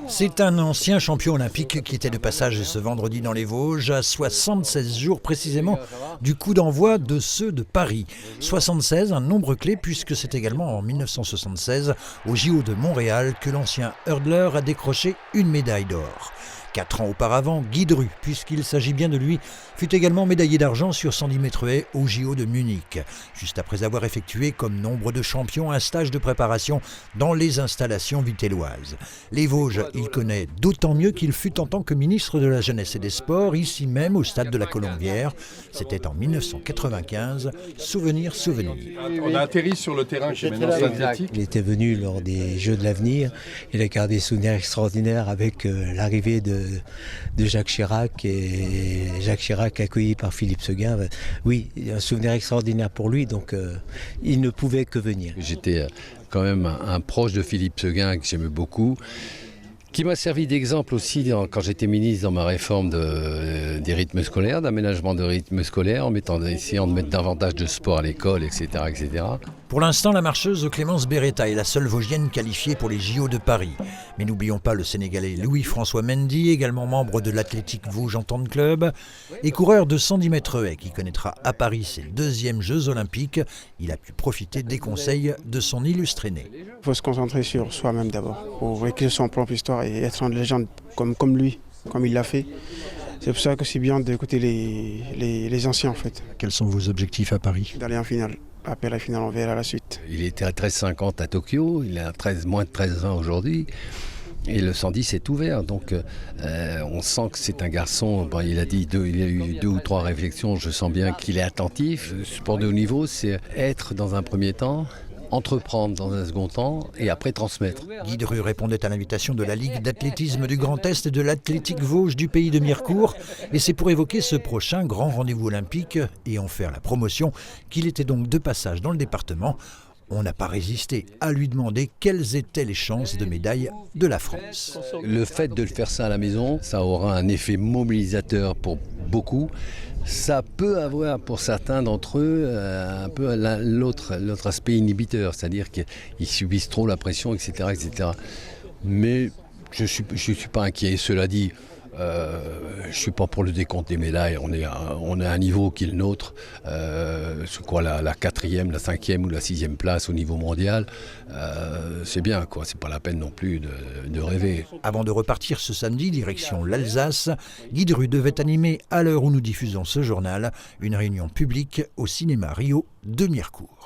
C'est un ancien champion olympique qui était de passage ce vendredi dans les Vosges, à 76 jours précisément du coup d'envoi de ceux de Paris. 76, un nombre clé puisque c'est également en 1976, au JO de Montréal, que l'ancien hurdler a décroché une médaille d'or. 4 ans auparavant, Guy Dru, puisqu'il s'agit bien de lui, fut également médaillé d'argent sur 110 mètres haies au JO de Munich, juste après avoir effectué, comme nombre de champions, un stage de préparation dans les installations vitelloises. Les Vosges, il connaît d'autant mieux qu'il fut en tant que ministre de la Jeunesse et des Sports, ici même au stade de la Colombière. C'était en 1995, souvenir. On a atterri sur le terrain qui est maintenant synthétique. Il était venu lors des Jeux de l'avenir, il a gardé des souvenirs extraordinaires avec l'arrivée de Jacques Chirac et Jacques Chirac accueilli par Philippe Seguin. Oui, un souvenir extraordinaire pour lui, donc il ne pouvait que venir. J'étais quand même un proche de Philippe Seguin que j'aimais beaucoup, qui m'a servi d'exemple aussi quand j'étais ministre dans ma réforme des rythmes scolaires, d'aménagement de rythmes scolaires, essayant de mettre davantage de sport à l'école, etc., etc. Pour l'instant, la marcheuse Clémence Beretta est la seule Vosgienne qualifiée pour les JO de Paris. Mais n'oublions pas le Sénégalais Louis-François Mendy, également membre de l'Athletic Vosges Entente Club, et coureur de 110 mètres haies, qui connaîtra à Paris ses deuxièmes Jeux Olympiques. Il a pu profiter des conseils de son illustre aîné. Il faut se concentrer sur soi-même d'abord, pour écrire son propre histoire et être une légende comme lui, comme il l'a fait. C'est pour ça que c'est bien d'écouter les anciens en fait. Quels sont vos objectifs à Paris ? D'aller en finale. Après la finale, on verra la suite. Il était à 13,50 à Tokyo, il est à moins de 13,20 aujourd'hui. Et le 110 est ouvert, donc on sent que c'est un garçon, il a dit il a eu 2 ou 3 réflexions, je sens bien qu'il est attentif. Le sport de haut niveau, c'est être dans un premier temps, entreprendre dans un second temps et après transmettre. Guy Dru répondait à l'invitation de la Ligue d'athlétisme du Grand Est et de l'Athletic Vosges du pays de Mirecourt. Et c'est pour évoquer ce prochain grand rendez-vous olympique et en faire la promotion qu'il était donc de passage dans le département. On n'a pas résisté à lui demander quelles étaient les chances de médaille de la France. Le fait de le faire ça à la maison, ça aura un effet mobilisateur pour beaucoup. Ça peut avoir pour certains d'entre eux un peu l'autre aspect inhibiteur, c'est-à-dire qu'ils subissent trop la pression, etc., etc. Mais je suis pas inquiet. Cela dit, je suis pas pour le décompte des médailles. On est à un niveau qui est le nôtre. C'est quoi la 4e, la 5e ou la 6e place au niveau mondial. C'est bien, quoi. C'est pas la peine non plus de rêver. Avant de repartir ce samedi, direction l'Alsace, Guy Dru devait animer, à l'heure où nous diffusons ce journal, une réunion publique au cinéma Rio de Mirecourt.